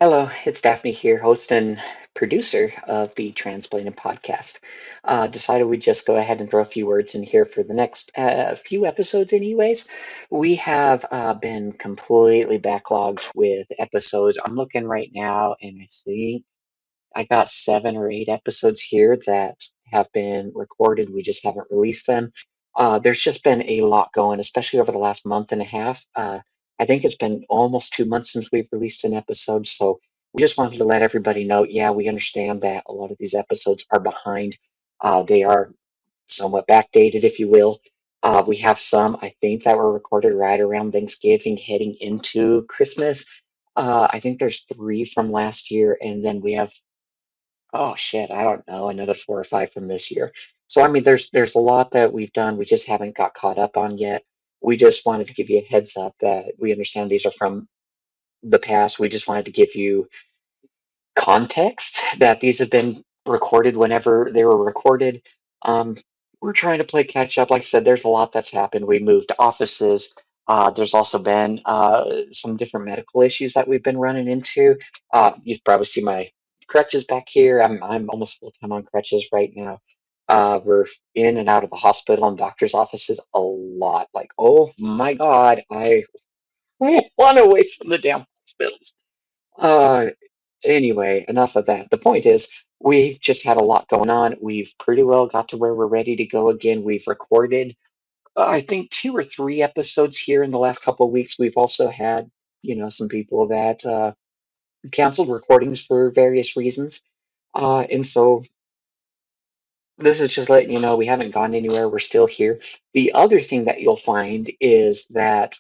Hello, it's Daphne here, host and producer of the Transplanted podcast. Decided we'd just go ahead and throw a few words in here for the next few episodes, anyways. We have been completely backlogged with episodes. I'm looking right now, and I think I got 7 or 8 episodes here that have been recorded. We just haven't released them. There's just been a lot going, especially over the last month and a half. I think it's been almost 2 months since we've released an episode. So we just wanted to let everybody know, yeah, we understand that a lot of these episodes are behind. They are somewhat backdated, if you will. We have some, I think, that were recorded right around Thanksgiving, heading into Christmas. I think there's three from last year, and then we have oh shit, I don't know, another 4 or 5 from this year. So I mean, there's a lot that we've done. We just haven't got caught up on yet. We just wanted to give you a heads up that we understand these are from the past. We just wanted to give you context that these have been recorded whenever they were recorded. Um, we're trying to play catch up. Like I said, there's a lot that's happened. We moved offices. There's also been some different medical issues that we've been running into. You probably see my crutches back here. I'm almost full time on crutches right now. We're in and out of the hospital and doctor's offices a lot. Like, oh my God, I want away from the damn hospitals. Uh, Anyway, enough of that. The point is, we've just had a lot going on. We've pretty well got to where we're ready to go again. We've recorded, I think, 2 or 3 episodes here in the last couple of weeks. We've also had, some people that canceled recordings for various reasons. And so this is just letting you know we haven't gone anywhere. We're still here. The other thing that you'll find is that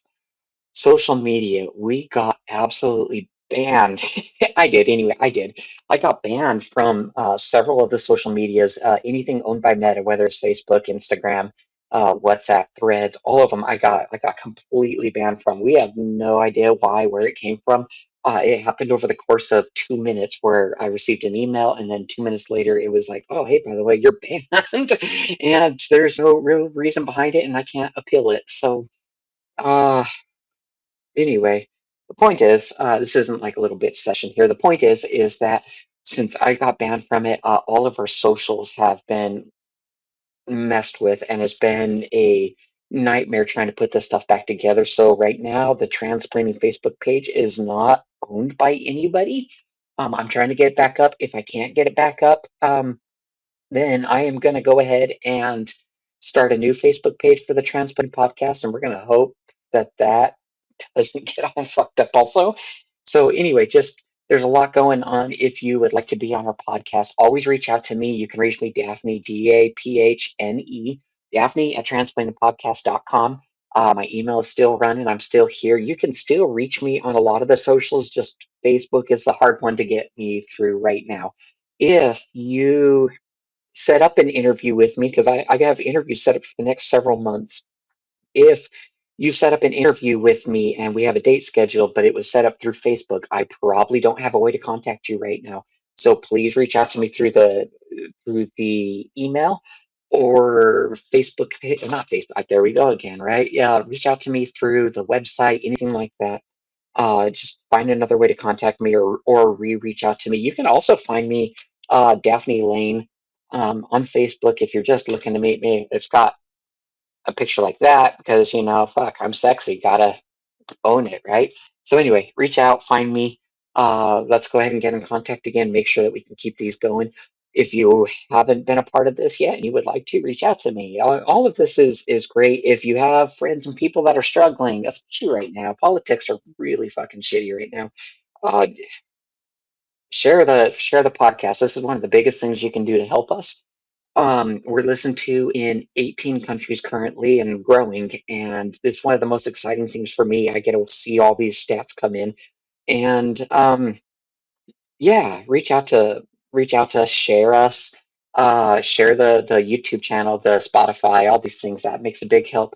social media, we got absolutely banned. I did anyway. I did. I got banned from several of the social medias, anything owned by Meta, whether it's Facebook, Instagram, WhatsApp, Threads, all of them. I got completely banned from. We have no idea why, where it came from. It happened over the course of 2 minutes, where I received an email, and then 2 minutes later, it was like, "Oh, hey, by the way, you're banned," and there's no real reason behind it, and I can't appeal it. So. Uh, Anyway, the point is, this isn't like a little bitch session here. The point is that since I got banned from it, all of our socials have been messed with, and it's been a nightmare trying to put this stuff back together. So right now, the transplanting Facebook page is not owned by anybody. I'm trying to get it back up. If I can't get it back up, then I am going to go ahead and start a new Facebook page for the Transplant Podcast, and we're going to hope that doesn't get all fucked up also. So anyway, just there's a lot going on. If you would like to be on our podcast, always reach out to me. You can reach me, Daphne, Daphne, Daphne at transplantedpodcast.com. My email is still running. I'm still here. You can still reach me on a lot of the socials. Just Facebook is the hard one to get me through right now. If you set up an interview with me, because I have interviews set up for the next several months, if you set up an interview with me and we have a date scheduled, but it was set up through Facebook, I probably don't have a way to contact you right now. So please reach out to me through the email or Facebook, not Facebook. There we go again, right? Yeah, reach out to me through the website, anything like that. Just find another way to contact me or reach out to me. You can also find me, Daphne Lane, on Facebook if you're just looking to meet me. It's got a picture like that because fuck, I'm sexy, gotta own it, right? So anyway, reach out, find me. Let's go ahead and get in contact again. Make sure that we can keep these going. If you haven't been a part of this yet and you would like to, reach out to me. All of this is great. If you have friends and people that are struggling, especially right now, politics are really fucking shitty right now. Uh, share the podcast. This is one of the biggest things you can do to help us. We're listened to in 18 countries currently and growing, and it's one of the most exciting things for me. I get to see all these stats come in, and yeah, reach out to us, share us, share the YouTube channel, the Spotify, all these things. That makes a big help.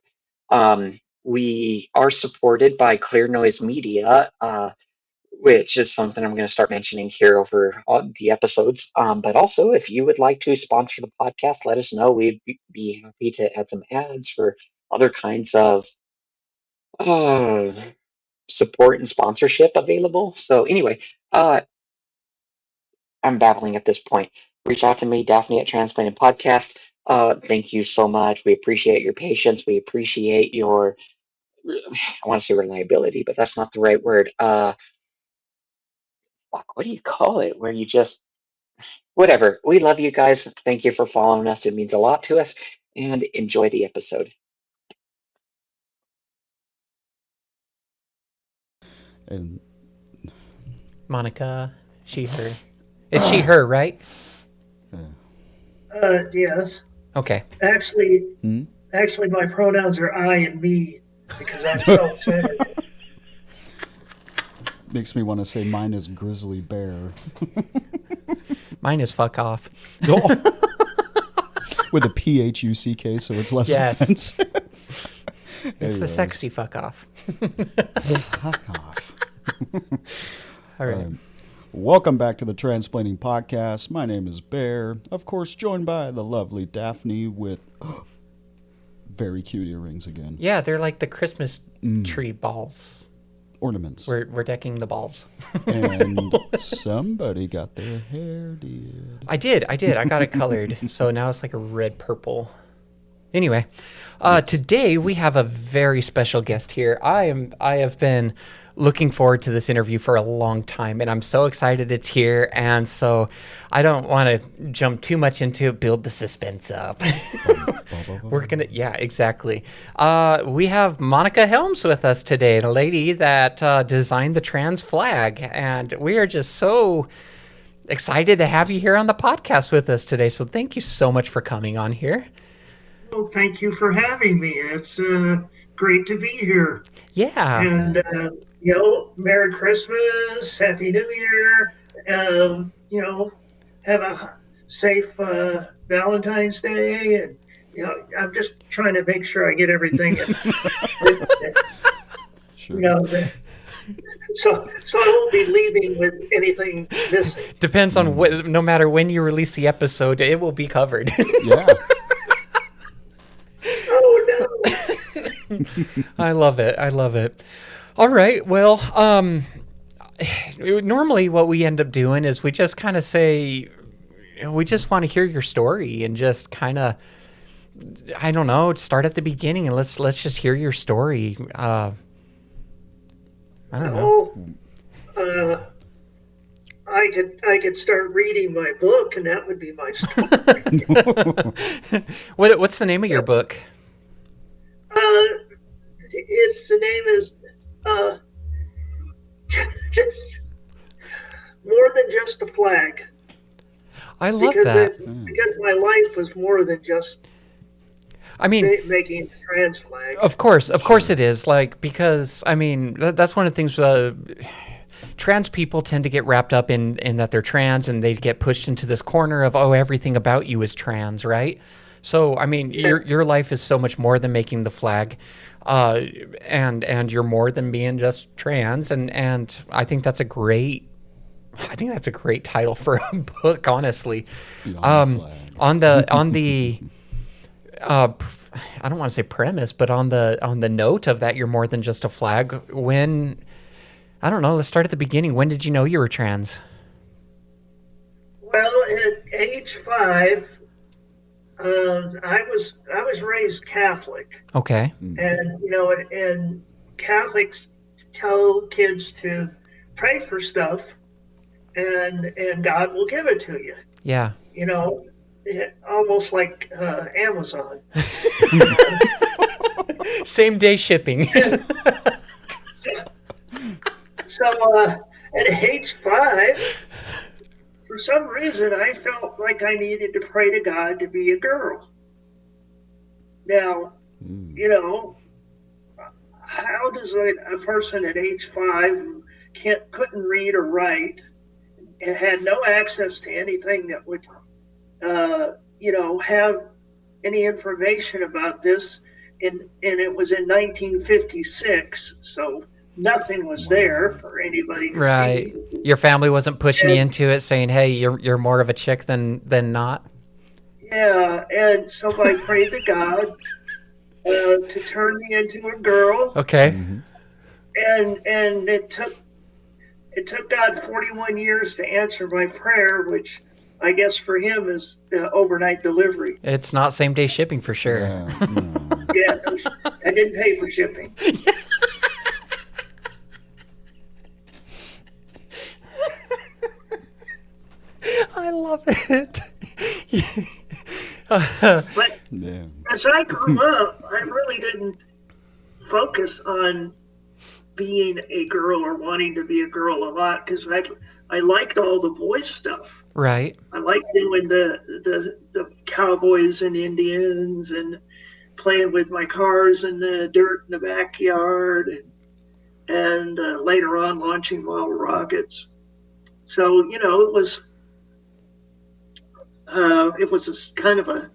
We are supported by Clear Noise Media. Which is something I'm going to start mentioning here over all the episodes. But also, if you would like to sponsor the podcast, let us know. We'd be happy to add some ads for other kinds of uh, support and sponsorship available. So anyway, I'm babbling at this point. Reach out to me, Daphne at Transplanted Podcast. Thank you so much. We appreciate your patience. We appreciate your, I want to say reliability, but that's not the right word. Fuck, what do you call it? Where you just, whatever. We love you guys. Thank you for following us. It means a lot to us. And enjoy the episode. And Monica, she, her. It's she, her, right? Yes. Okay. Actually, Hmm? actually, my pronouns are I and me because I'm self-centered. Makes me want to say mine is grizzly bear. Mine is fuck off. With a P-H-U-C-K, so it's less Yes. offensive. It's the Anyways, sexy fuck off. fuck off. All right. Welcome back to the Transplanting Podcast. My name is Bear. Of course, joined by the lovely Daphne with very cute earrings again. Yeah, they're like the Christmas tree balls. Ornaments. We're decking the balls. And somebody got their hair did. I did. I got it colored, so now it's like a red purple. Anyway, today we have a very special guest here. I have been looking forward to this interview for a long time, and I'm so excited it's here. And so I don't want to jump too much into it, build the suspense up. We're gonna, yeah, exactly. We have Monica Helms with us today, the lady that designed the trans flag, and we are just so excited to have you here on the podcast with us today. So thank you so much for coming on here. Well, thank you for having me. It's great to be here. Yeah. And, Merry Christmas, Happy New Year. Have a safe Valentine's Day. And, I'm just trying to make sure I get everything in. Sure. So I won't be leaving with anything missing. Depends on what, no matter when you release the episode, it will be covered. Yeah. Oh, no. I love it. All right. Well, normally what we end up doing is we just kind of say, we just want to hear your story and just kind of, I don't know, start at the beginning and let's just hear your story. I don't know. I could start reading my book, and that would be my story. What's the name of your book? The name is just more than just a flag. I love that. Because my life was more than just. I mean, making a trans flag. Of course it is. Like, because I mean, that's one of the things. Trans people tend to get wrapped up in that they're trans, and they get pushed into this corner of, oh, everything about you is trans, right? So, I mean, your life is so much more than making the flag, and you're more than being just trans, and I think that's a great title for a book, honestly. On the I don't want to say premise, but on the note of that, you're more than just a flag. When, I don't know, let's start at the beginning. When did you know you were trans? Well, at age 5, I was raised Catholic. Okay. And and Catholics tell kids to pray for stuff, and God will give it to you. Yeah. Almost like Amazon. Same day shipping. So at age 5, for some reason, I felt like I needed to pray to God to be a girl. Now, how does a person at age 5 who couldn't read or write and had no access to anything that would have any information about this, and it was in 1956, so nothing was there for anybody to Right. see. Your family wasn't pushing you into it, saying, "Hey, you're more of a chick than not." Yeah, and so I prayed to God to turn me into a girl. Okay. Mm-hmm. and it took God 41 years to answer my prayer, which I guess for him is overnight delivery. It's not same day shipping for sure. Yeah, no. Yeah, I didn't pay for shipping. I love it. But Yeah. as I grew up, I really didn't focus on being a girl or wanting to be a girl a lot because I liked all the boy stuff. Right. I liked doing the cowboys and Indians and playing with my cars in the dirt in the backyard and later on launching model rockets. So it was kind of a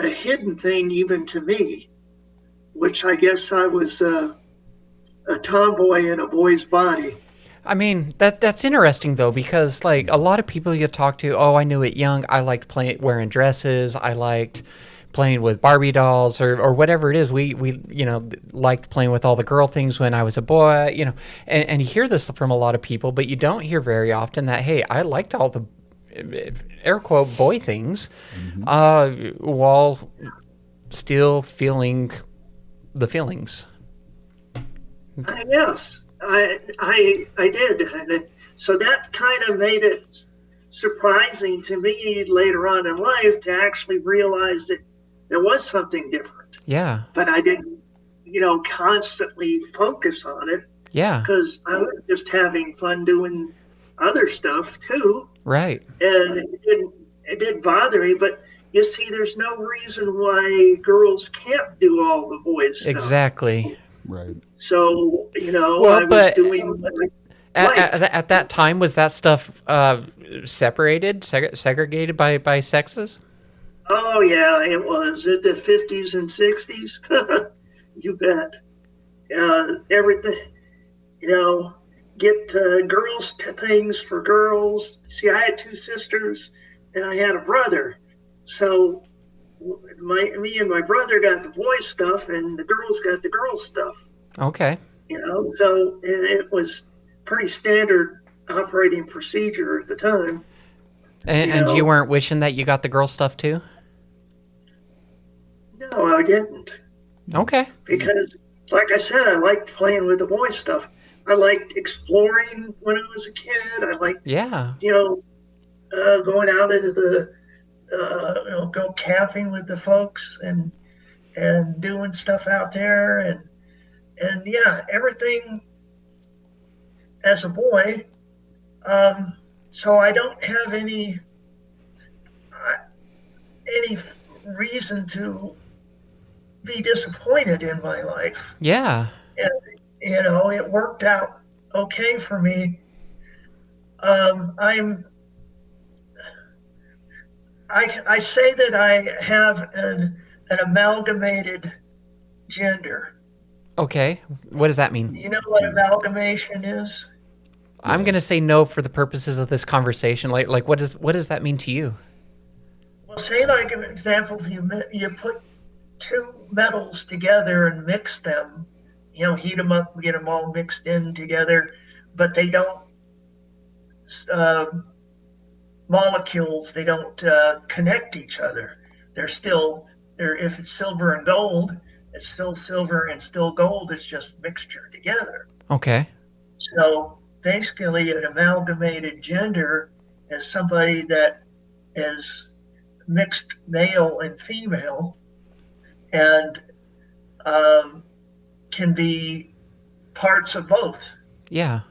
hidden thing even to me, which I guess I was a tomboy in a boy's body. I mean, that's interesting though, because like a lot of people you talk to, oh, I knew it young. I liked wearing dresses. I liked playing with Barbie dolls or whatever it is. We liked playing with all the girl things when I was a boy, and you hear this from a lot of people, but you don't hear very often that, hey, I liked all the air quote boy things, while still feeling the feelings. Yes, I did. And so that kind of made it surprising to me later on in life to actually realize that there was something different. Yeah. But I didn't, constantly focus on it Yeah. because I was just having fun doing other stuff too. Right. And it didn't bother me. But you see, there's no reason why girls can't do all the boys stuff. Exactly. Right. So, I was doing what I liked. At that time, was that stuff separated, segregated by sexes? Oh, yeah, it was. In the 50s and 60s. You bet. Everything, get girls things for girls. See, I had two sisters and I had a brother. So me and my brother got the boys stuff and the girls got the girls stuff. Okay. So it was pretty standard operating procedure at the time. And you weren't wishing that you got the girl stuff too? No, I didn't. Okay. Because, like I said, I liked playing with the boy stuff. I liked exploring when I was a kid. I liked, going out into the, go camping with the folks and doing stuff out there and yeah, everything as a boy. So I don't have any reason to be disappointed in my life. Yeah. And, it worked out okay for me. I say that I have an amalgamated gender. Okay. What does that mean? You know what amalgamation is? I'm going to say no for the purposes of this conversation. Like what does that mean to you? Well, say like an example, you put two metals together and mix them, heat them up, get them all mixed in together, but they don't, molecules, they don't connect each other. If it's silver and gold, it's still silver and still gold, it's just mixture together. Okay. So basically an amalgamated gender is somebody that is mixed male and female and can be parts of both. Yeah.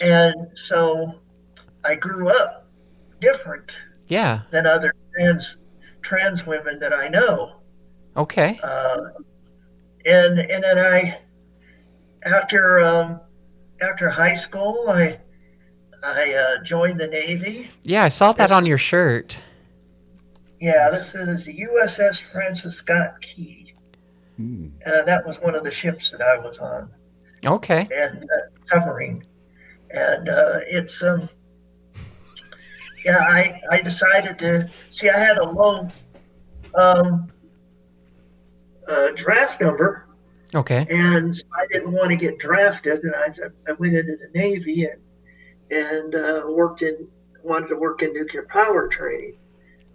And so I grew up different than other trans women that I know. Okay. And then after high school, I joined the Navy. Yeah, I saw that on your shirt. Yeah, this is the USS Francis Scott Key. That was one of the ships that I was on. Okay. And submarine. And it's I decided to see. I had a low draft number. Okay. and I didn't want to get drafted, and I went into the Navy and wanted to work in nuclear power training,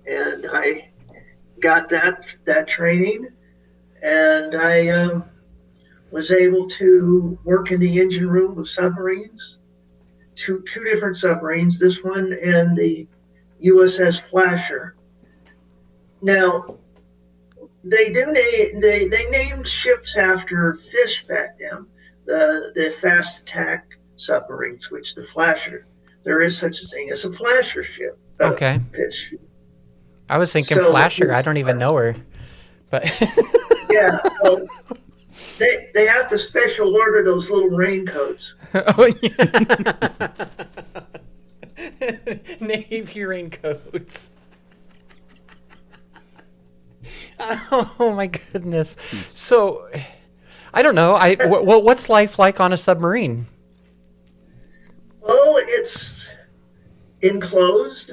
and I got that training, and I was able to work in the engine room of submarines, two different submarines, this one and the USS Flasher. Now they named ships after fish back then, the fast attack submarines, which the Flasher, there is such a thing as a Flasher ship, Okay. fish. I was thinking So Flasher. I don't even know her, but yeah, well, they have to special order those little raincoats. oh yeah. Navy raincoats. Oh my goodness. So, I don't know. What's life like on a submarine? Well, it's enclosed,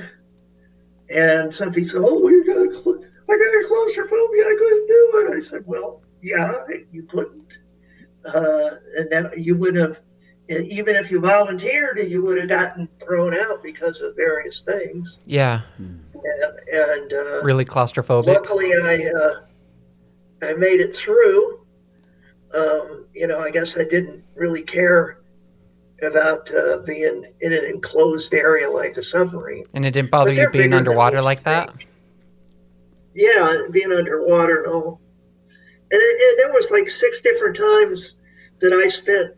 and some people say, "Oh, what you got? I got a claustrophobia. I couldn't do it." I said, "Well, yeah, you couldn't, and then you would have, even if you volunteered, you would have gotten thrown out because of various things." Yeah, And really claustrophobic. luckily, I made it through. I guess I didn't really care about being in an enclosed area like a submarine. And it didn't bother But you they're being bigger than underwater most like that? things. Yeah, being underwater and all. And there was like 6 different times that I spent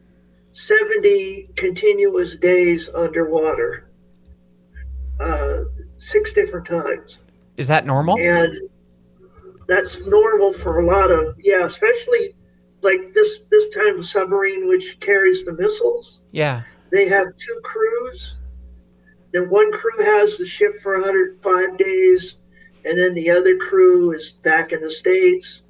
70 continuous days underwater. 6 different times. Is that normal? And that's normal for a lot of, yeah, especially like this type of submarine which carries the missiles. Yeah. They have 2 crews. Then one crew has the ship for 105 days, and then the other crew is back in the States.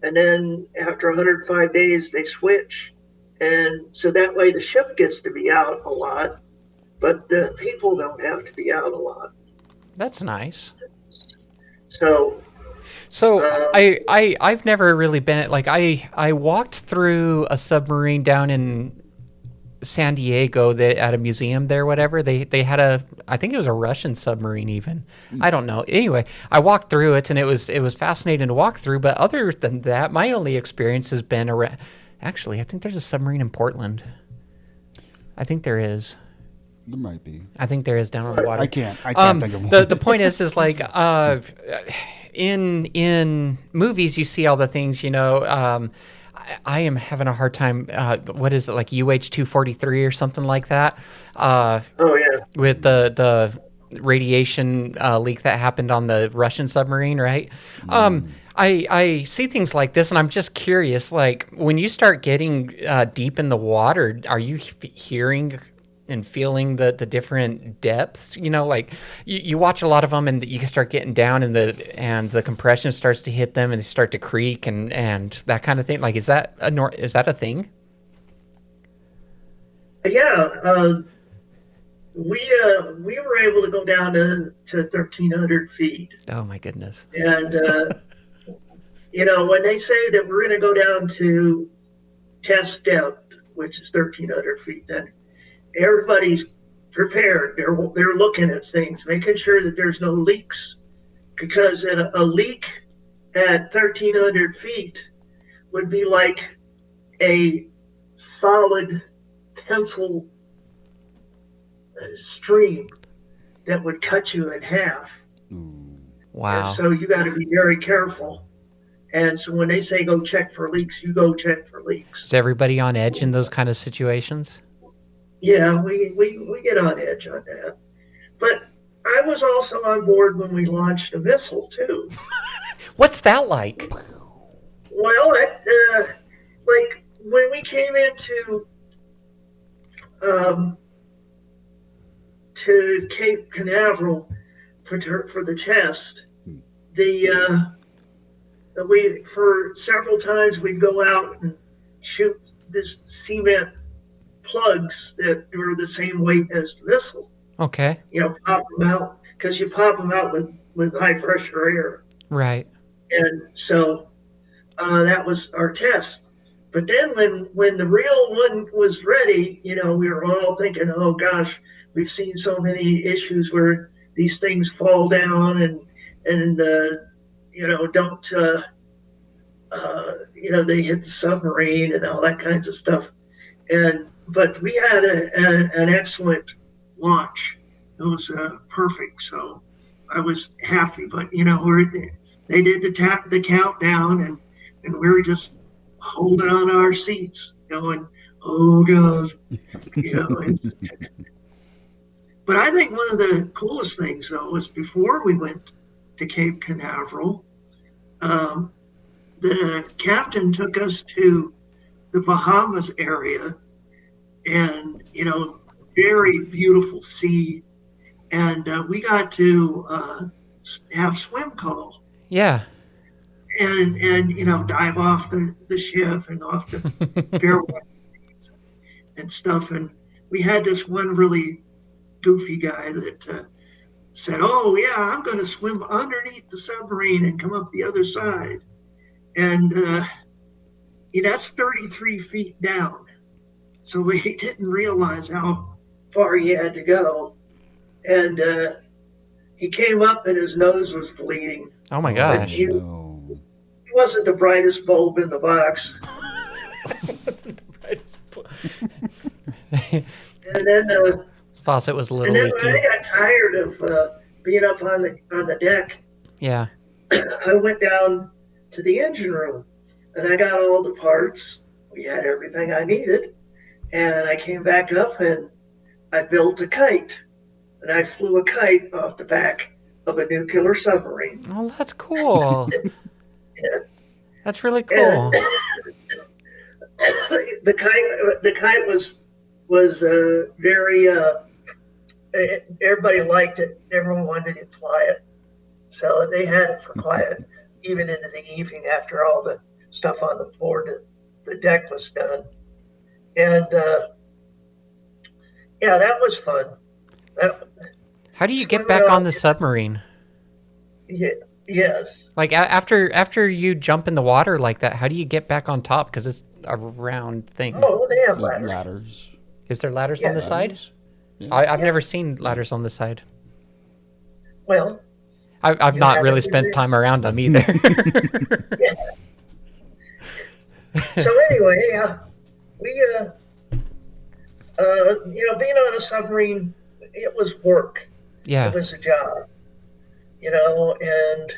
And then after 105 days, they switch. And so that way the ship gets to be out a lot, but the people don't have to be out a lot. That's nice. So I've never really been like I walked through a submarine down in San Diego that at a museum there, whatever. They had I think it was a Russian submarine even. I don't know. Anyway, I walked through it and it was fascinating to walk through. But other than that, my only experience has been around. Actually, I think there's a submarine in Portland. I think there is. There might be. I think there is down on the water. I can't think of one. The point is like in movies you see all the things, I am having a hard time. What is it, like UH-243 or something like that? oh yeah, With the radiation leak that happened on the Russian submarine, right? I see things like this, and I'm just curious. Like when you start getting deep in the water, are you hearing and feeling the different depths? Like you watch a lot of them, and you can start getting down, and the compression starts to hit them, and they start to creak, and that kind of thing. Like, is that a thing? yeah. We were able to go down to 1,300 feet, Oh my goodness. and when they say that we're going to go down to test depth, which is 1,300 feet, then everybody's prepared. They're looking at things, making sure that there's no leaks, because a leak at 1,300 feet would be like a solid pencil stream that would cut you in half. Wow. And so you got to be very careful. And so when they say go check for leaks, you go check for leaks. Is everybody on edge in those kind of situations? Yeah, we get on edge on that. But I was also on board when we launched a missile too. What's that like? Well, like when we came into to Cape Canaveral for the test, we for several times we'd go out and shoot this cement plugs that were the same weight as the missile. Okay. Pop them out, because you pop them out with high pressure air. Right. And so that was our test. But then when the real one was ready, we were all thinking, oh gosh, we've seen so many issues where these things fall down and don't they hit the submarine and all that kinds of stuff. But we had an excellent launch. It was perfect. So I was happy. But they did the countdown, and we were just holding on to our seats, going, "Oh God," But I think one of the coolest things, though, was before we went to Cape Canaveral, the captain took us to the Bahamas area, and very beautiful sea, and we got to have swim call. Yeah. And dive off the ship and off the fairway and stuff. And we had this one really goofy guy that said, "Oh yeah, I'm going to swim underneath the submarine and come up the other side." And that's 33 feet down. So he didn't realize how far he had to go. And he came up and his nose was bleeding. Oh my gosh. He wasn't the brightest bulb in the box. And then faucet was a little when leaky. I got tired of being up on the deck, Yeah. I went down to the engine room and I got all the parts. We had everything I needed. And I came back up and I built a kite. And I flew a kite off the back of a nuclear submarine. Oh, that's cool. Yeah. That's really cool. The kite was very everybody liked it. Everyone wanted to fly it, so they had it for quiet even into the evening after all the stuff on the board, the deck was done. And that was fun. How do you get back on the submarine? Yeah. Yes. Like after you jump in the water like that, how do you get back on top? Because it's a round thing. Oh, they have ladders. Ladders. Is there ladders on the side? Yeah. I've never seen ladders on the side. Well, I've not really spent time around them either. yeah. So anyway, we being on a submarine, it was work. Yeah. It was a job. And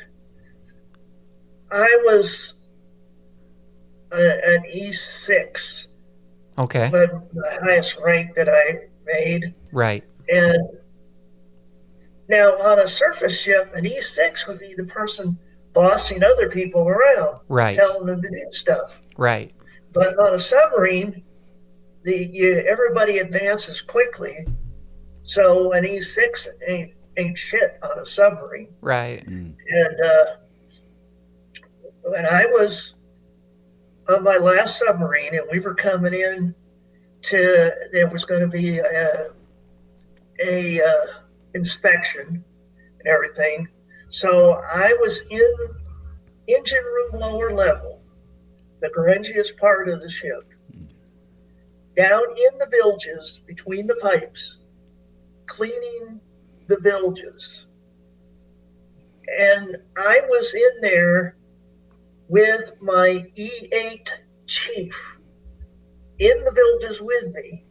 I was an E6. Okay. But the highest rank that I made. Right. And now on a surface ship, an E6 would be the person bossing other people around, right, telling them to do stuff. Right. But on a submarine, everybody advances quickly, so an E6 ain't shit on a submarine. Right. And when I was on my last submarine and we were coming in there was going to be a inspection and everything. So I was in engine room lower level, the grungiest part of the ship, down in the bilges between the pipes, cleaning the bilges. And I was in there with my E8 chief in the bilges with me,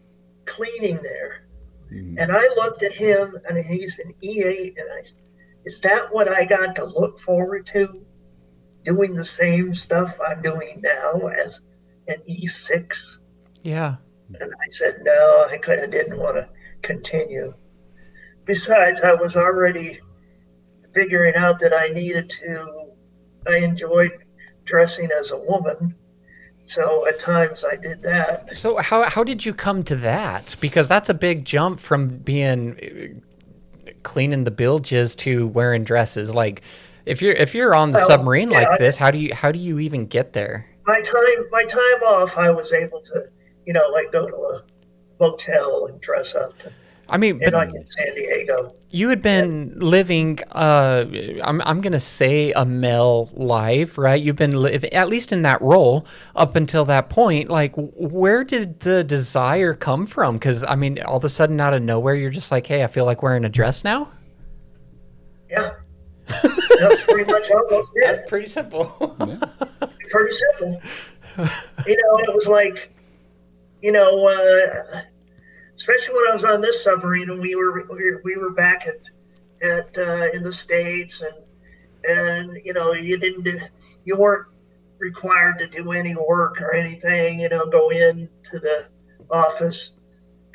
cleaning there. And I looked at him, and he's an E8, and I said, is that what I got to look forward to? Doing the same stuff I'm doing now as an E6? Yeah. And I said, no, I didn't want to continue. Besides, I was already figuring out that I enjoyed dressing as a woman. So at times I did that. So how did you come to that? Because that's a big jump from being cleaning the bilges to wearing dresses. Like if you're on the submarine like this, how do you even get there? My time off, I was able to, go to a motel and dress up. I mean, but like in San Diego. you had been living, I'm going to say a male life, right? You've been, at least in that role, up until that point. Like, where did the desire come from? Because, I mean, all of a sudden, out of nowhere, you're just like, hey, I feel like wearing a dress now? Yeah. That's pretty much almost it. That's pretty simple. Pretty simple. It was like, especially when I was on this submarine and we were back at in the States and you weren't required to do any work or anything, go into the office.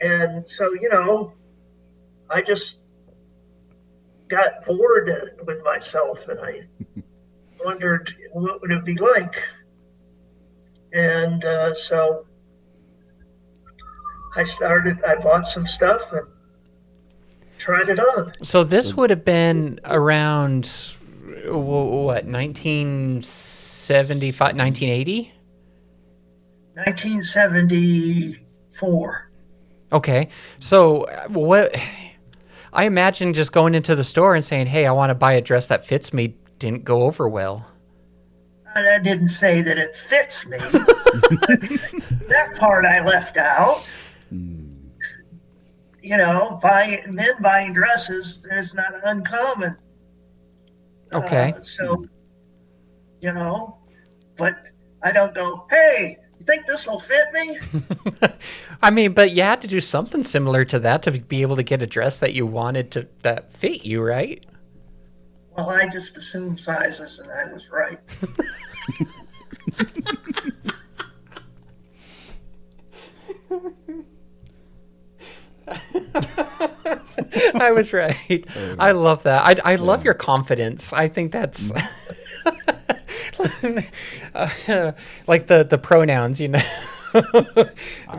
And so, I just got bored with myself and I wondered what would it be like. And so I bought some stuff and tried it on. So this would have been around, what, 1975, 1980? 1974. Okay. So what, I imagine just going into the store and saying, hey, I want to buy a dress that fits me didn't go over well. I didn't say that it fits me. That part I left out. Men buying dresses is not uncommon. Okay. But I don't go, hey, you think this will fit me? I mean, but you had to do something similar to that to be able to get a dress that you wanted that fit you, right? Well, I just assumed sizes and I was right. I was right. Okay. I love that. I love your confidence. I think that's like the pronouns,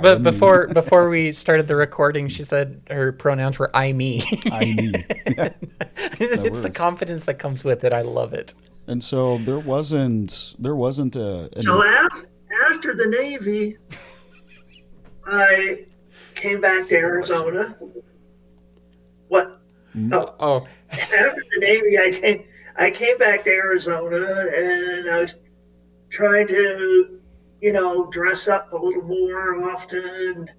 But before we started the recording, she said her pronouns were I, me. I, me. Yeah, it's the confidence that comes with it. I love it. And so there wasn't a. So after the Navy, I came back to Arizona. What? Oh. After the Navy, I came back to Arizona, and I was trying to, dress up a little more often.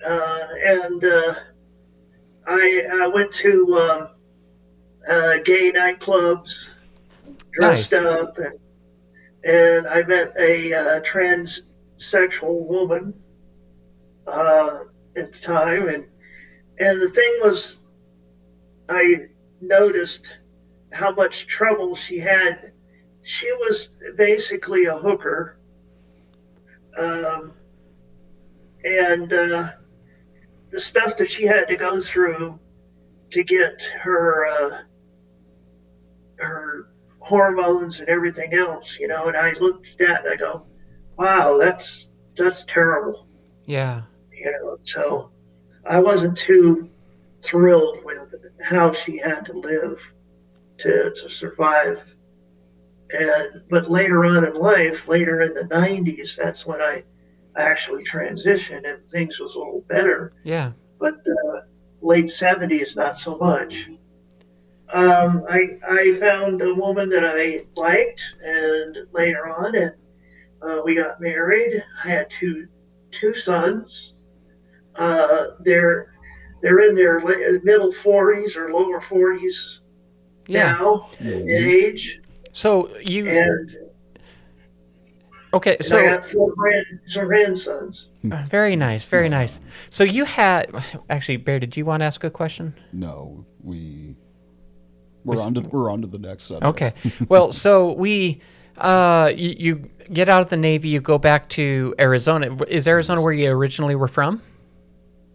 And I went to gay nightclubs, dressed up, and I met a transsexual woman at the time, and the thing was, I noticed how much trouble she had. She was basically a hooker, and the stuff that she had to go through to get her hormones and everything else, and I looked at that and I go, wow, that's terrible. Yeah. So I wasn't too thrilled with how she had to live to survive. But later on in life, later in the 90s, that's when I actually transitioned and things was a little better. Yeah. But late 70s, not so much. I found a woman that I liked, and later on, and we got married. I had two sons. They're in their middle 40s or lower 40s now in age. So okay, so I got four grandsons. Very nice, very nice. So you had actually, Bear, did you want to ask a question? No, we're on to the next subject. Okay, well, so you get out of the Navy, you go back to Arizona. Is Arizona where you originally were from?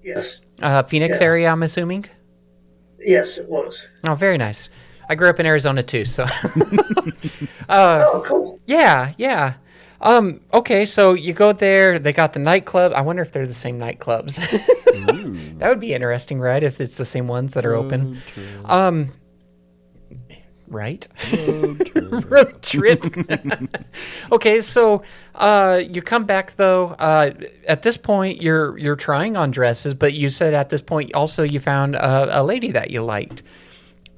Yes. Phoenix area, I'm assuming? Yes, it was. Oh, very nice. I grew up in Arizona too, so. Oh, cool. Yeah. Okay, so you go there. They got the nightclub. I wonder if they're the same nightclubs. That would be interesting, right? If it's the same ones that are open. right? Road trip. Road trip. Okay, so you come back though. At this point, you're trying on dresses, but you said at this point also you found a lady that you liked.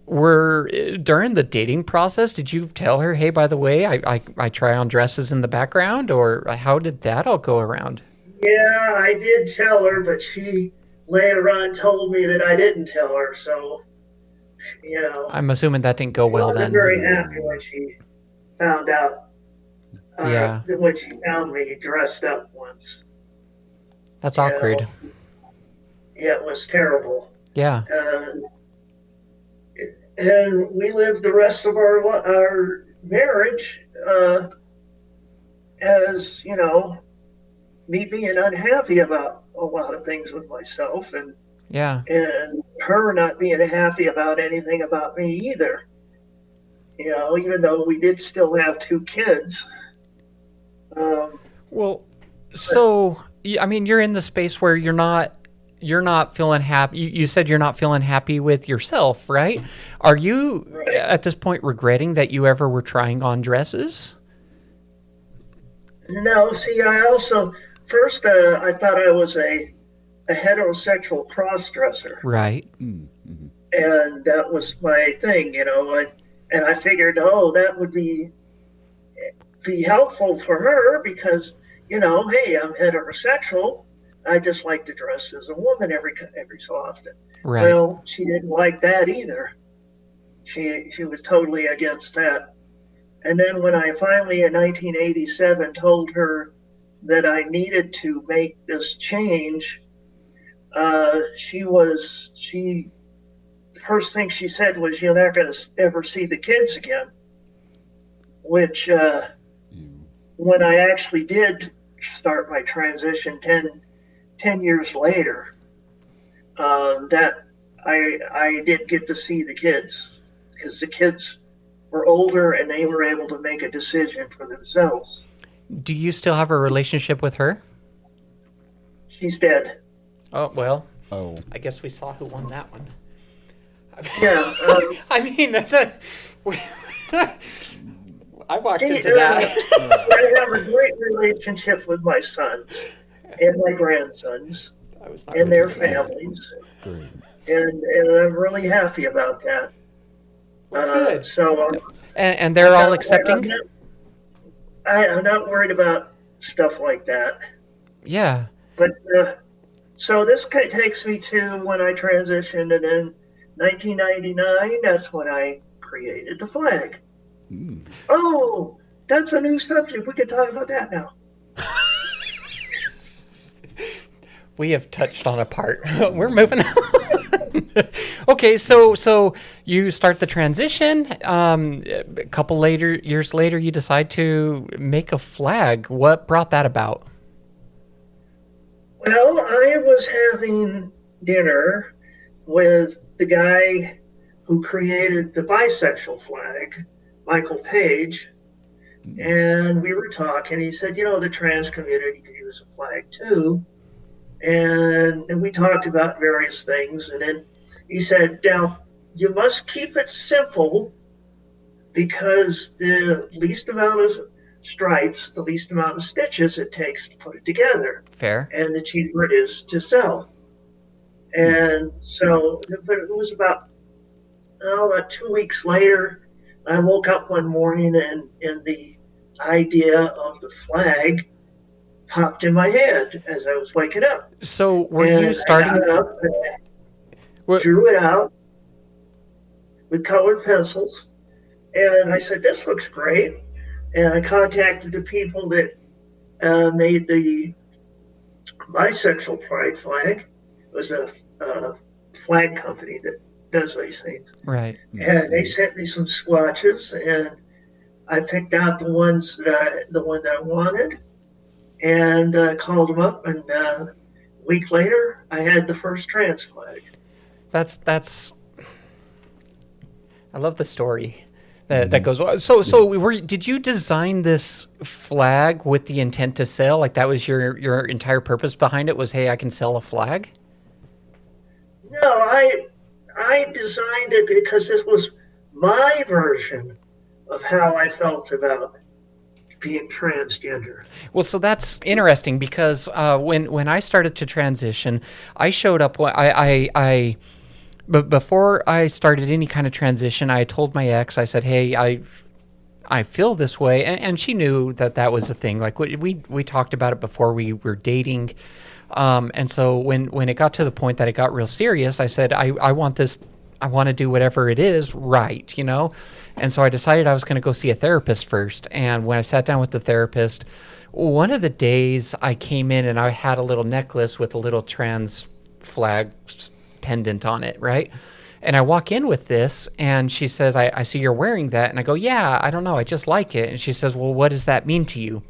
During the dating process, did you tell her, hey, by the way, I try on dresses in the background, or how did that all go around? Yeah, I did tell her, but she later on told me that I didn't tell her. So, you know, I'm assuming that didn't go she well wasn't then. very happy when she found out, Yeah, when she found me dressed up once. that's You awkward. know, yeah, it was terrible. Yeah, Uh, and we lived the rest of our marriage as, you know, me being unhappy about a lot of things with myself, yeah. and her not being happy about anything about me either. You know, even though we did still have two kids. Um, Well, so I mean, you're in the space where you're not feeling happy. You said you're not feeling happy with yourself, right? Are you right. at this point regretting that you ever were trying on dresses? No, see, I also, first, I thought I was a heterosexual cross dresser. Right. Mm-hmm. And that was my thing, you know. And I figured, oh, that would be helpful for her because, you know, hey, I'm heterosexual. I just like to dress as a woman every so often. Right. Well, she didn't like that either. She was totally against that. And then when I finally in 1987 told her that I needed to make this change, she the first thing she said was, "You're not going to ever see the kids again." Which, when I actually did start my transition 10 years later, that I did get to see the kids because the kids were older and they were able to make a decision for themselves. Do you still have a relationship with her? She's dead. Oh, well, Oh, I guess we saw who won that one. Yeah. I mean, I walked She, into that. I have a great relationship with my sons and my grandsons I was not and ready their for that. families, great. and I'm really happy about that. Good. So And they're all I'm accepting? not, I'm not worried about stuff like that. Yeah. But so this takes me to when I transitioned, and in 1999, that's when I created the flag. Mm. Oh, that's a new subject. We can talk about that now. We have touched on a part. We're moving on. Okay, so you start the transition. A couple years later, you decide to make a flag. What brought that about? Well, I was having dinner with the guy who created the bisexual flag, Michael Page, and we were talking. He said, you know, the trans community could use a flag too. And we talked about various things. And then he said, now, you must keep it simple because the least amount of stripes, the least amount of stitches it takes to put it together, Fair. and the cheaper it is to sell. And so it was about 2 weeks later, I woke up one morning and the idea of the flag popped in my head as I was waking up. So were And you I starting? got up and What, drew it out with colored pencils. And I said, this looks great. And I contacted the people that made the bisexual pride flag. It was a flag company that does these things. right. And they sent me some swatches, and I picked out the one that I wanted, and called them up. And a week later, I had the first trans flag. That's. I love the story that goes. So did you design this flag with the intent to sell? Like that was your entire purpose behind it? Was, hey, I can sell a flag? No, I designed it because this was my version of how I felt about being transgender. Well, so that's interesting because when I started to transition, I showed up. But before I started any kind of transition, I told my ex. I said, "Hey, I feel this way," and she knew that was a thing. Like we talked about it before we were dating, and so when it got to the point that it got real serious, I said, I want this. I want to do whatever it is right, you know? And so I decided I was going to go see a therapist first. And when I sat down with the therapist, one of the days I came in and I had a little necklace with a little trans flag pendant on it, right? And I walk in with this and she says, I see you're wearing that. And I go, yeah, I don't know. I just like it. And she says, well, what does that mean to you?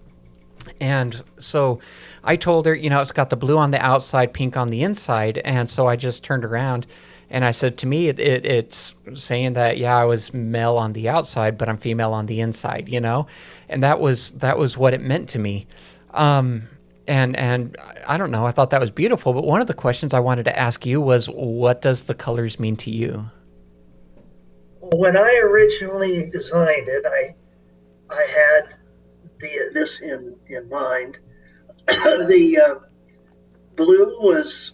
And so I told her, you know, it's got the blue on the outside, pink on the inside. And so I just turned around and I said, to me, it's saying that, yeah, I was male on the outside, but I'm female on the inside, you know? And that was what it meant to me. And I don't know, I thought that was beautiful. But one of the questions I wanted to ask you was, what does the colors mean to you? When I originally designed it, I had this in mind. The blue was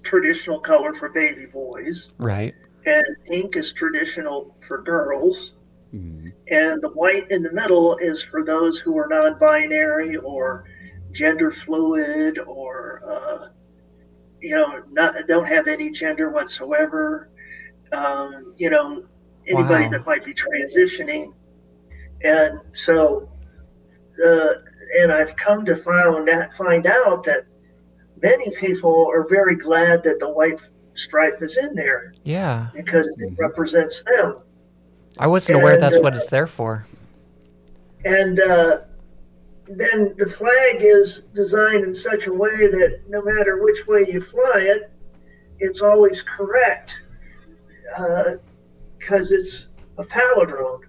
traditional color for baby boys, right? And pink is traditional for girls, Mm-hmm. and the white in the middle is for those who are non-binary or gender fluid, or don't have any gender whatsoever. Anybody Wow. that might be transitioning, and so and I've come to find out that many people are very glad that the white stripe is in there Yeah. because it represents them. I wasn't aware that's what it's there for. And then the flag is designed in such a way that no matter which way you fly it, it's always correct because it's a palindrome.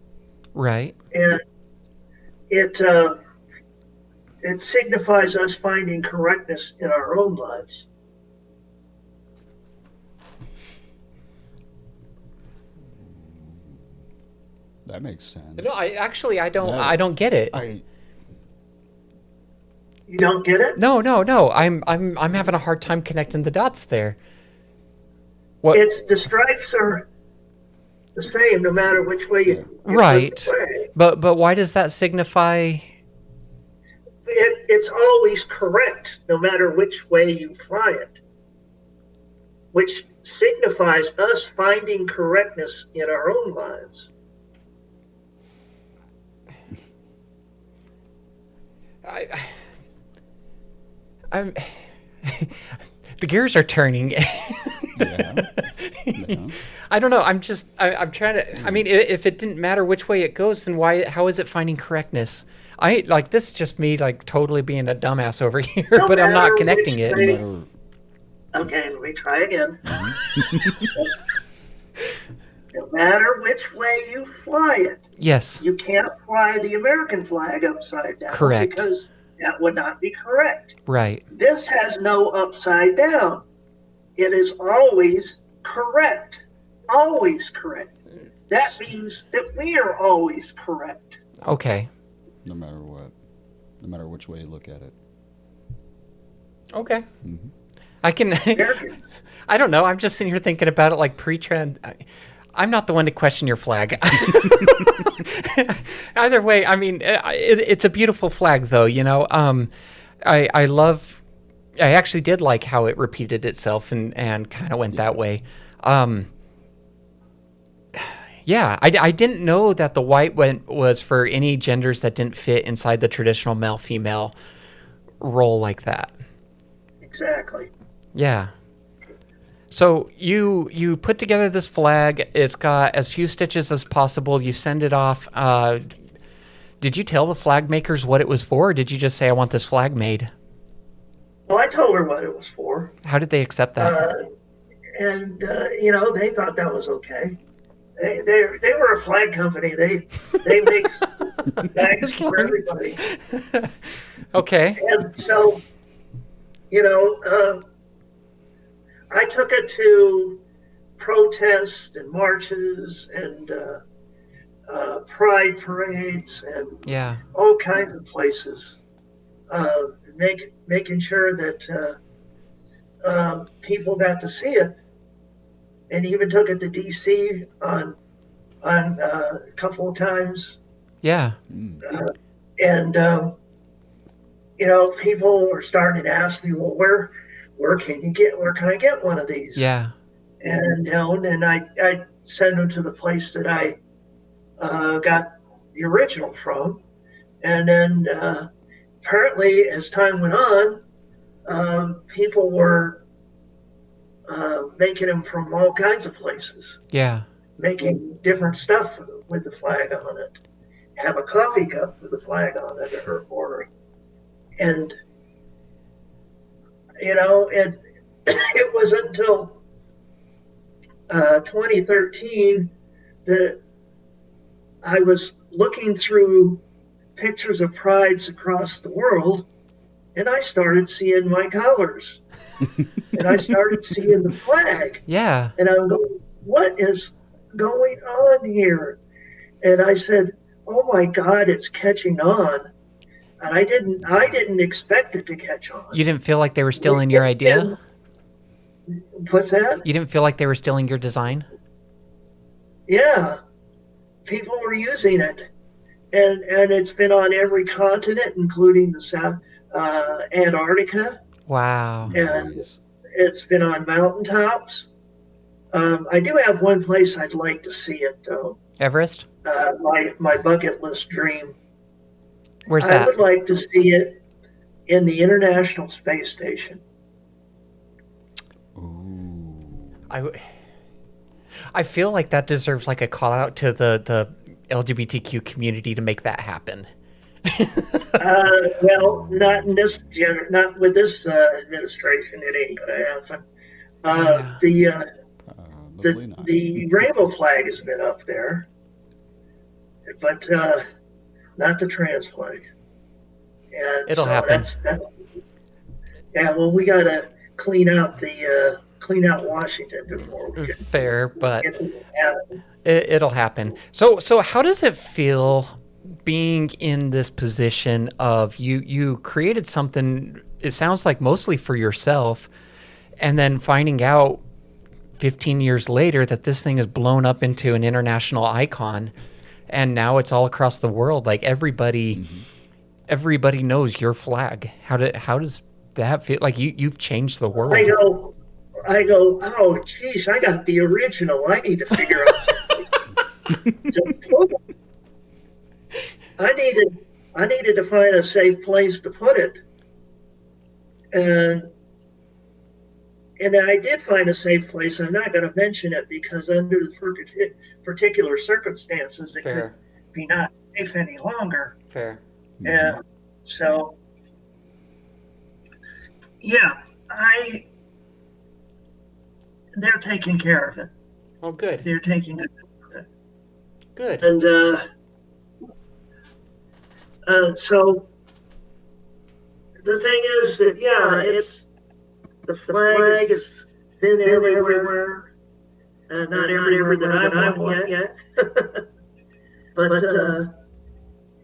Right. And it signifies us finding correctness in our own lives. That makes sense. No, I don't get it. You don't get it? No. I'm having a hard time connecting the dots there. What? It's the stripes are the same no matter which way you right. flip the flag. But why does that signify? It's always correct no matter which way you fly it, which signifies us finding correctness in our own lives. I'm the gears are turning. Yeah. I don't know. I'm trying to. I mean, if it didn't matter which way it goes, then how is it finding correctness? This is just me totally being a dumbass over here, but I'm not connecting it. Okay, let me try again. No matter which way you fly it, yes, you can't fly the American flag upside down. Correct. Because that would not be correct. Right. This has no upside down. It is always correct. Always correct. That means that we are always correct. Okay. No matter what. No matter which way you look at it. Okay. Mm-hmm. I can. I don't know. I'm just sitting here thinking about it like pre-trans. I'm not the one to question your flag. Either way, I mean, it's a beautiful flag, though. You know, I actually did like how it repeated itself and kind of went that way. Yeah, I didn't know that the white was for any genders that didn't fit inside the traditional male-female role like that. Exactly. Yeah. So you put together this flag. It's got as few stitches as possible. You send it off. Did you tell the flag makers what it was for, or did you just say, I want this flag made? Well, I told her what it was for. How did they accept that? They thought that was okay. They were a flag company. They make flags for everybody. Okay. And so, I took it to protests and marches and pride parades and Yeah. all kinds of places, making sure that people got to see it, and even took it to D.C. on a couple of times. Yeah. And people are starting to ask me, well, where can I get one of these? Yeah. And and I send them to the place that I got the original from. And then apparently, as time went on, people were making them from all kinds of places, Yeah. making different stuff with the flag on it. Have a coffee cup with the flag on it, or and it it wasn't until 2013 that I was looking through pictures of prides across the world, and I started seeing my colors, and I started seeing the flag, Yeah. and I'm going, what is going on here? And I said, oh my God, it's catching on. And I didn't expect it to catch on. You didn't feel like they were stealing your idea? What's that? You didn't feel like they were stealing your design? Yeah. People were using it. And it's been on every continent, including the South Antarctica. Wow. And it's been on mountaintops. I do have one place I'd like to see it, though. Everest? My bucket list dream. Where's I that? would like to see it in the International Space Station. Ooh. I feel like that deserves like a call out to the LGBTQ community to make that happen. Well, not with this administration. It ain't gonna happen. Yeah. Probably not. The rainbow flag has been up there, but not the trans flag. And It'll happen. Yeah, well, we gotta clean out Washington before we get Fair, but to happen. it'll happen. So how does it feel being in this position of you created something, it sounds like mostly for yourself, and then finding out 15 years later that this thing is blown up into an international icon, and now it's all across the world. Like everybody knows your flag. How does that feel? Like you've changed the world. I go, oh, geez, I got the original. I need to figure out something to put it. I needed to find a safe place to put it. And I did find a safe place. I'm not going to mention it because under the particular circumstances, it could be not safe any longer. Fair. Yeah. So, yeah, they're taking care of it. Oh, good. They're taking good care of it. Good. And so the thing is that, the flag has been everywhere. Not everywhere that I want yet. But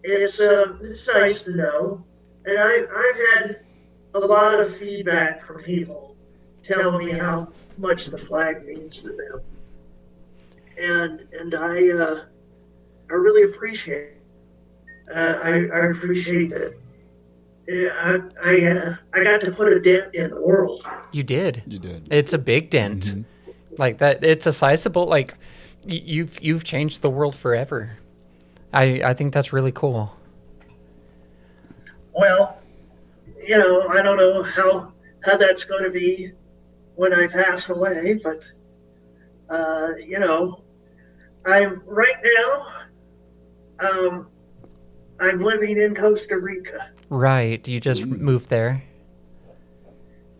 it's nice to know. And I've had a lot of feedback from people telling me how much the flag means to them. And I really appreciate it. I appreciate that. I got to put a dent in the world. You did. You did. It's a big dent. Like that. It's a sizable. Like you've changed the world forever. I think that's really cool. Well, I don't know how that's going to be when I pass away, but I'm right now. I'm living in Costa Rica. Right. You just moved there.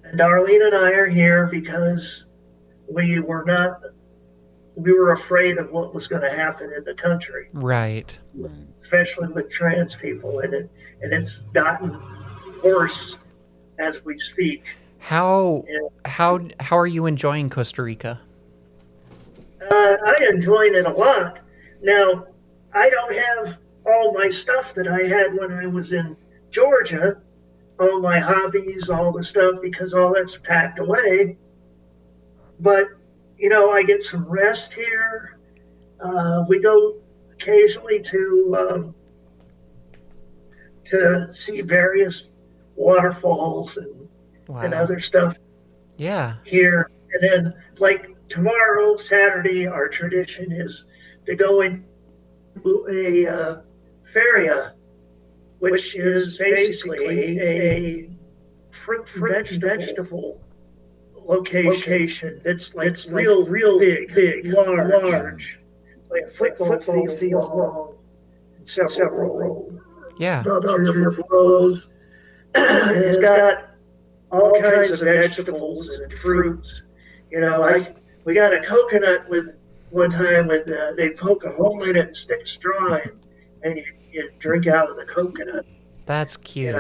And Darlene and I are here because we were afraid of what was going to happen in the country. Right. Especially with trans people in it. And it's gotten worse as we speak. How are you enjoying Costa Rica? I enjoyed it a lot. Now, I don't have all my stuff that I had when I was in Georgia, all my hobbies, all the stuff, because all that's packed away. But, I get some rest here. We go occasionally to see various waterfalls and Wow. other stuff Yeah. here. And then, like tomorrow, Saturday, our tradition is to go into a feria, which is basically a fruit and vegetable location that's like real big, large, like a football field long, and several rows. Yeah. About 3 or 4 rows. And it's got all kinds of vegetables and fruits. We got a coconut with one time with they poke a hole in it and stick a straw in, and you drink out of the coconut. That's cute.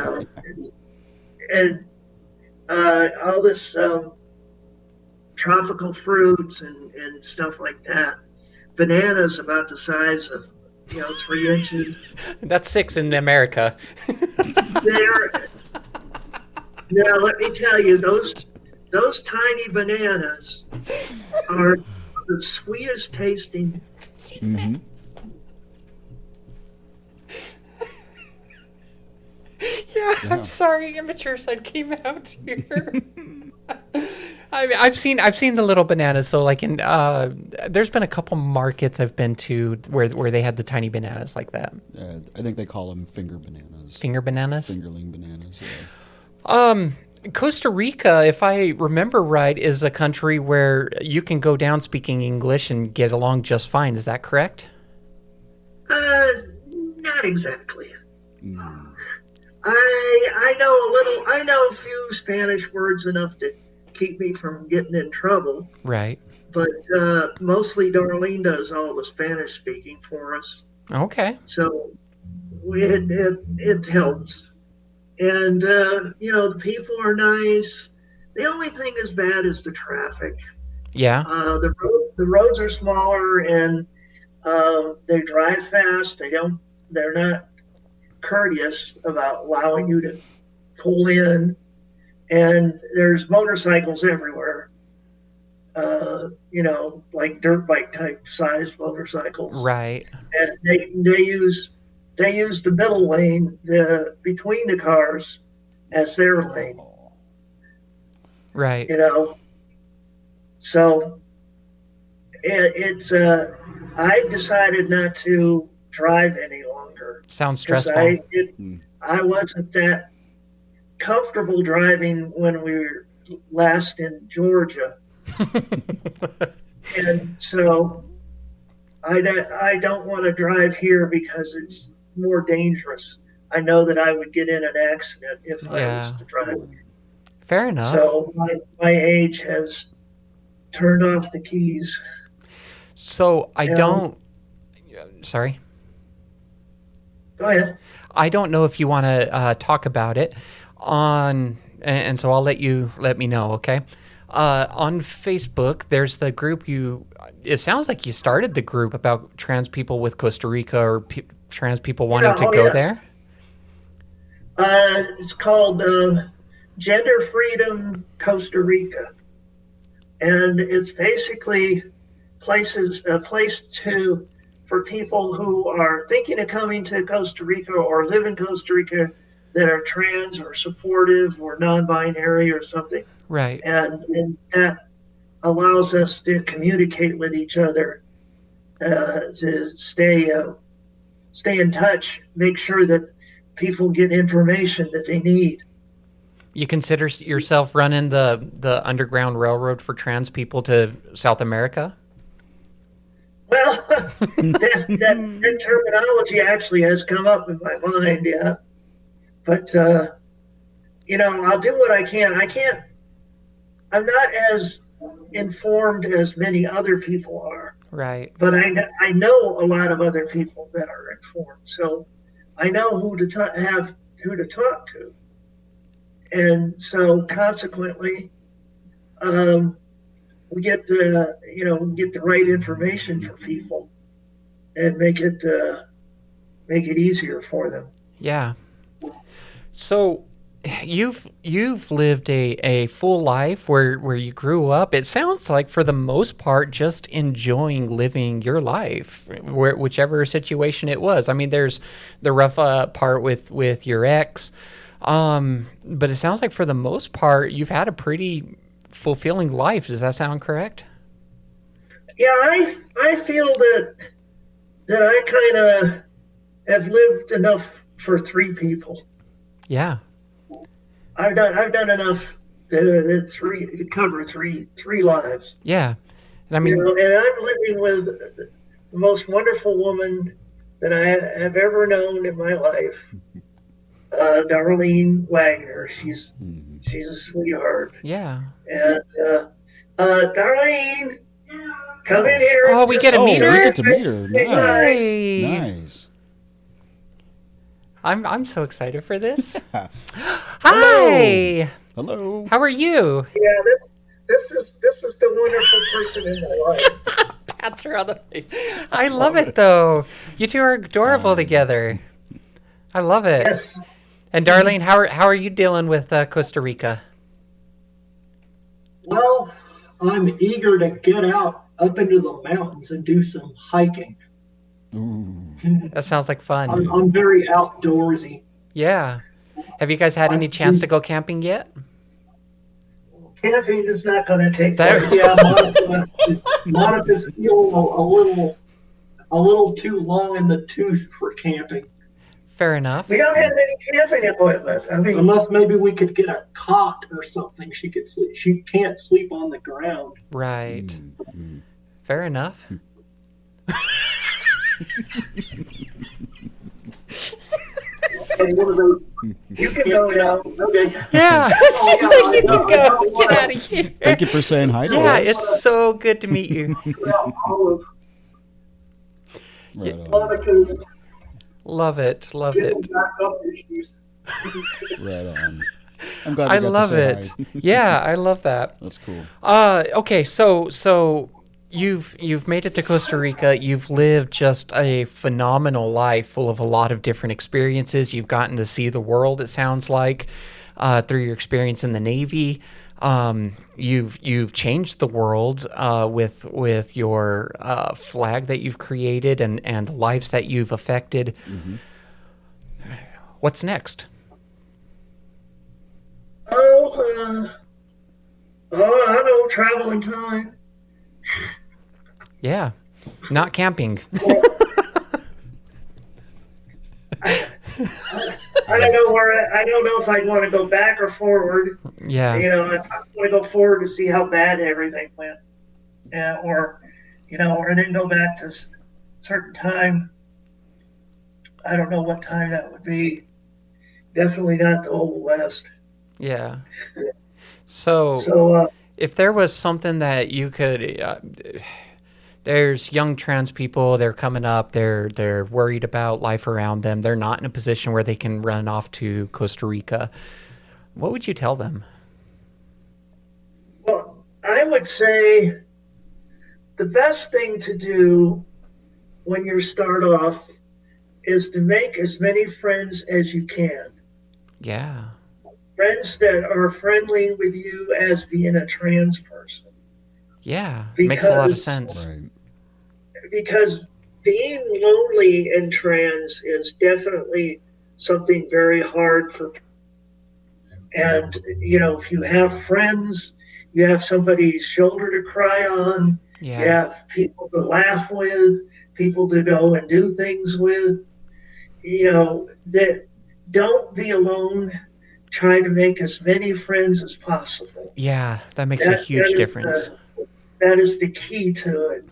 And all this tropical fruits and stuff like that. Bananas about the size of 3 inches. That's 6 in America. They're Now let me tell you, those tiny bananas are the sweetest tasting. Mm-hmm. Yeah, I'm sorry, immature side came out here. I mean, I've seen the little bananas. So like in there's been a couple markets I've been to where they had the tiny bananas like that. I think they call them finger bananas. Finger bananas. Fingerling bananas. Yeah. Costa Rica, if I remember right, is a country where you can go down speaking English and get along just fine. Is that correct? Not exactly. Mm. I know a little. I know a few Spanish words enough to keep me from getting in trouble. Right. But mostly Darlene does all the Spanish speaking for us. Okay. So it helps. And the people are nice. The only thing that's bad is the traffic. Yeah. The roads are smaller and they drive fast. They're not courteous about allowing you to pull in. And there's motorcycles everywhere. Like dirt bike type size motorcycles. Right. And they use the middle lane, between the cars, as their lane. Right. So it's I've decided not to drive any longer. Sounds stressful. I wasn't that comfortable driving when we were last in Georgia, and so I don't want to drive here because it's more dangerous. I know that I would get in an accident if I was to drive. Fair enough. So my age has turned off the keys. So I don't. Sorry. Go ahead. I don't know if you want to talk about it and so I'll let me know. Okay. On Facebook, there's the group it sounds like you started the group about trans people with Costa Rica or trans people wanting to go there. It's called Gender Freedom Costa Rica. And it's basically a place for people who are thinking of coming to Costa Rica or live in Costa Rica that are trans or supportive or non-binary or something. Right. And that allows us to communicate with each other, to stay in touch, make sure that people get information that they need. You consider yourself running the Underground Railroad for trans people to South America? Well, that terminology actually has come up in my mind, yeah. But, I'll do what I can. I'm not as informed as many other people are. Right. But I know a lot of other people that are informed. So I know who to talk to. And so consequently, we get the get the right information for people and make it easier for them. Yeah. So you've lived a full life where you grew up. It sounds like for the most part just enjoying living your life, whichever situation it was. I mean, there's the rough part with your ex, but it sounds like for the most part you've had a pretty fulfilling life. Does that sound correct? Yeah, I feel that I kind of have lived enough for three people. Yeah. I've done enough to cover three lives. Yeah. And I mean, And I'm living with the most wonderful woman that I have ever known in my life, Darlene Wagner. She's a sweetheart. yeah. And Darlene, come in here. Oh, we get to Oh, meet we her? get to meet her. Nice. Hey. Nice. I'm so excited for this. Hello. Hi. Hello. How are you? Yeah, this is the wonderful person in my life. Pats her on the face. I love it though. You two are adorable together. I love it. Yes. And Darlene, how are you dealing with Costa Rica? Well, I'm eager to get out up into the mountains and do some hiking. Ooh. That sounds like fun. I'm very outdoorsy. Yeah. Have you guys had any chance to go camping yet? Caffeine is not going to take That- that. Yeah, Monica's feeling a little too long in the tooth for camping. Fair enough. We don't have any camping equipment. I mean, Unless maybe we could get a cot or something. She could sleep. She can't sleep on the ground. Right. Mm. Fair enough. Okay, one of those. you can go now. Okay. Yeah. She's like, you can go. Get out of here. Thank you for saying hi to Yeah, us. it's so good to meet you. All of Right on. Monica's Love it. Love getting it. back up issues. Right on. I'm glad we I got to love say it. hi. Yeah, I love that. That's cool. Okay, so you've made it to Costa Rica. You've lived just a phenomenal life, full of a lot of different experiences. You've gotten to see the world. It sounds like through your experience in the Navy. You've changed the world with your flag that you've created and the lives that you've affected. Mm-hmm. What's next? I know, traveling time. Yeah, not camping. I don't know I don't know if I'd want to go back or forward. Yeah, If I want to go forward to see how bad everything went, or then go back to a certain time. I don't know what time that would be. Definitely not the Old West. yeah. So So, if there was something that you could, there's young trans people. They're coming up. They're worried about life around them. They're not in a position where they can run off to Costa Rica. What would you tell them? well, I would say the best thing to do when you start off is to make as many friends as you can. Yeah, Friends that are friendly with you as being a trans person. yeah. Makes a lot of Because- sense. Right. Because being lonely and trans is definitely something very hard for. And if you have friends, you have somebody's shoulder to cry on, you Yeah, have people to laugh with, people to go and do things with, that don't be alone. Try to make as many friends as possible. yeah. That makes a huge is difference. that is the key to it,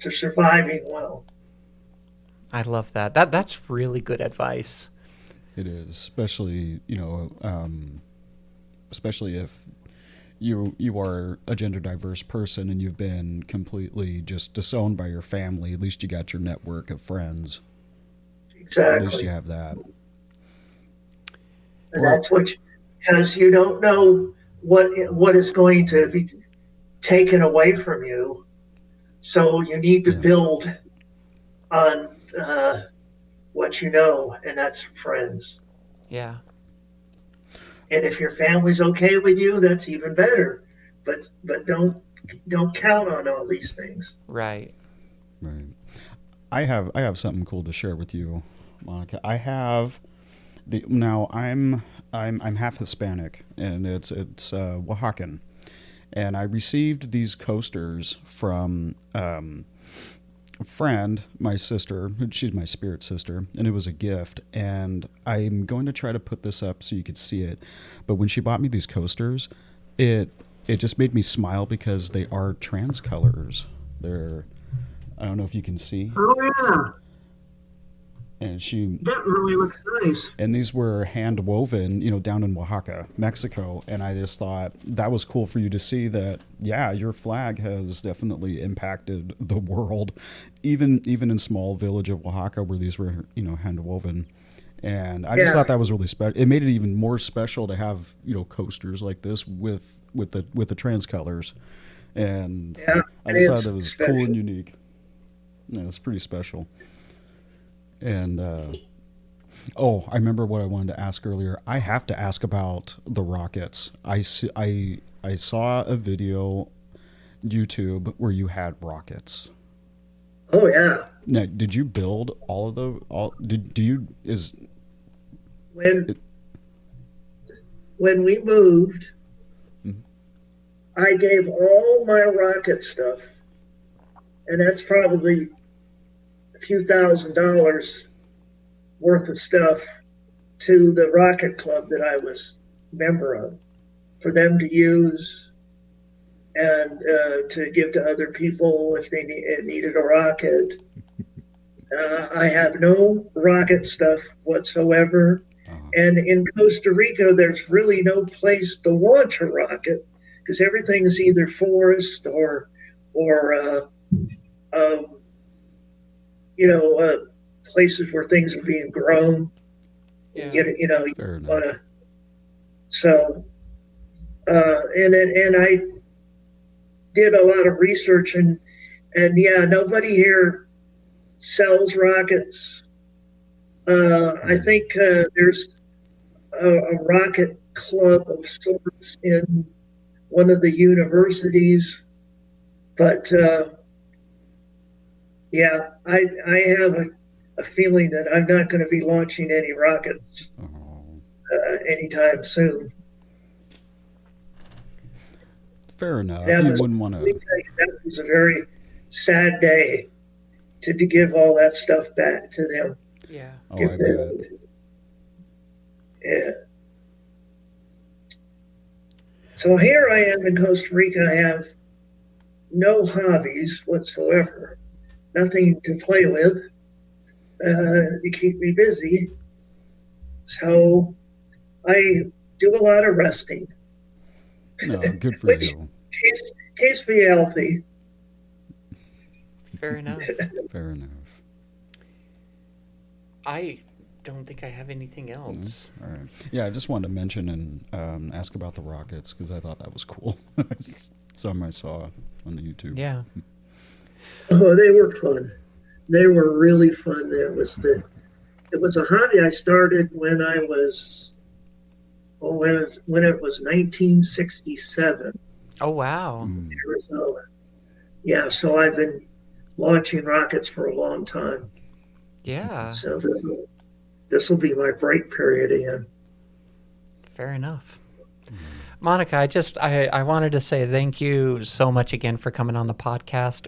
to surviving well. I love that. That's really good advice. It is, especially especially if you are a gender diverse person and you've been completely just disowned by your family. At least you got your network of friends. At least Exactly. you have that. And that's because you don't know what is going to be. taken away from you. So you need to Yeah. build on what you know, and that's friends. Yeah. And if your family's okay with you, that's even better. But don't count on all these things. Right. Right. I have something cool to share with you, Monica. I have the now I'm half Hispanic, and it's Oaxacan, and I received these coasters from a friend, my sister. She's my spirit sister, and it was a gift. And I'm going to try to put this up so you could see it. But when she bought me these coasters, it just made me smile because they are trans colors. They're I don't know if you can see. Oh yeah, And she that really looks nice. and these were hand woven, down in Oaxaca, Mexico. And I just thought that was cool for you to see that, yeah, your flag has definitely impacted the world, even in small village of Oaxaca where these were, hand woven. And I just Yeah. thought that was really special. It made it even more special to have, coasters like this with the trans colors. And Yeah, I it just thought is that was special. cool and unique. Yeah, it's pretty special. And oh, I remember what I wanted to ask earlier. I have to ask about the rockets. I saw a video YouTube where you had rockets. Oh yeah. Now, did you build all of the all? Did do you is When when we moved, Mhm. I gave all my rocket stuff, and that's probably a few $1,000s worth of stuff to the rocket club that I was a member of for them to use and to give to other people if they needed a rocket. I have no rocket stuff whatsoever. And in Costa Rica, there's really no place to launch a rocket because everything's either forest or um, places where things are being grown. Yeah. You fair enough? want to. So, and I did a lot of research and yeah, nobody here sells rockets. I think there's a rocket club of sorts in one of the universities, but yeah, I have a feeling that I'm not going to be launching any rockets Oh, anytime soon. fair enough. That You was, wouldn't want let me to. tell you, that was a very sad day to give all that stuff back to them. Yeah. Oh, Give I them, bet. yeah. So here I am in Costa Rica. I have no hobbies whatsoever, nothing to play with to keep me busy. So I do a lot of resting, No, good for which you. keeps me healthy. Fair enough. Fair enough. I don't think I have anything else. All right. Yeah, I just wanted to mention and ask about the rockets because I thought that was cool. Some I saw on the YouTube. Yeah. Oh, they were fun. They were really fun. It was a hobby I started when I was when it was 1967 Oh wow. Mm. in Arizona. Yeah, so I've been launching rockets for a long time. Yeah. So this will be my break period again. Fair enough. Monica, I wanted to say thank you so much again for coming on the podcast.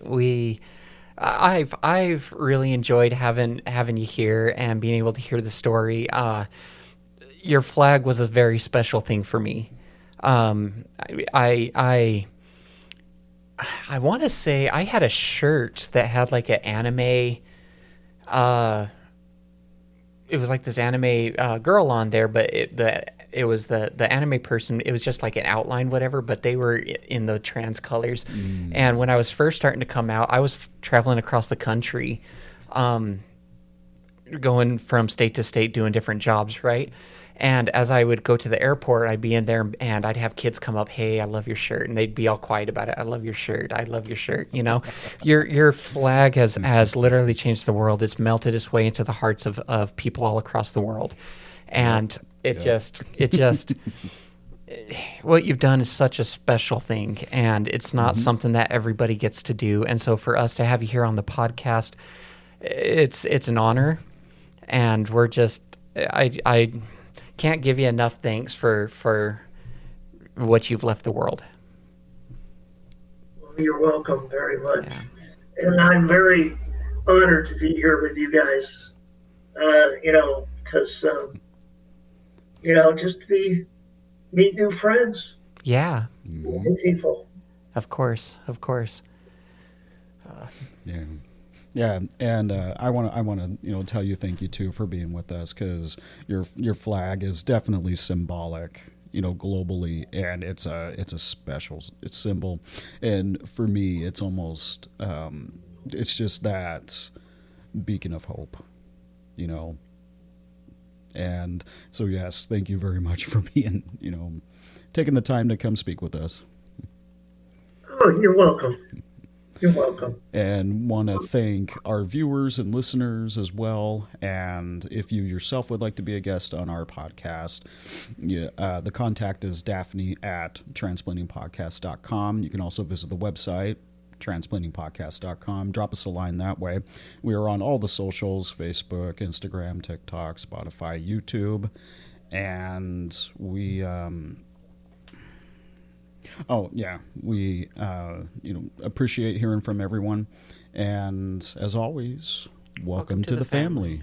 I've really enjoyed having you here and being able to hear the story. Your flag was a very special thing for me. I want to say I had a shirt that had like an anime. It was like this anime girl on there, but it was the anime person. It was just like an outline, whatever. But they were in the trans colors. And when I was first starting to come out, I was traveling across the country, going from state to state, doing different jobs, right? And as I would go to the airport, I'd be in there and I'd have kids come up, "Hey, I love your shirt," and they'd be all quiet about it. "I love your shirt. I love your shirt." You know, your flag has literally changed the world. It's melted its way into the hearts of people all across the world, and it just what you've done is such a special thing, and it's not something that everybody gets to do. And so for us to have you here on the podcast, it's an honor, and we're just I can't give you enough thanks for what you've left the world. Well, you're welcome very much. And I'm very honored to be here with you guys. Because, just to meet new friends, Yeah, new people. of course. Yeah. Yeah, and I want to tell you thank you too for being with us, because your flag is definitely symbolic, globally, and it's a special symbol, and for me it's almost it's just that beacon of hope, and so yes, thank you very much for being taking the time to come speak with us. Oh, you're welcome. You're welcome. And want to thank our viewers and listeners as well. And if you yourself would like to be a guest on our podcast, the contact is Daphne@transplantingpodcast.com. You can also visit the website, transplantingpodcast.com. Drop us a line that way. We are on all the socials: Facebook, Instagram, TikTok, Spotify, YouTube. And we... we appreciate hearing from everyone, and as always, welcome to the family.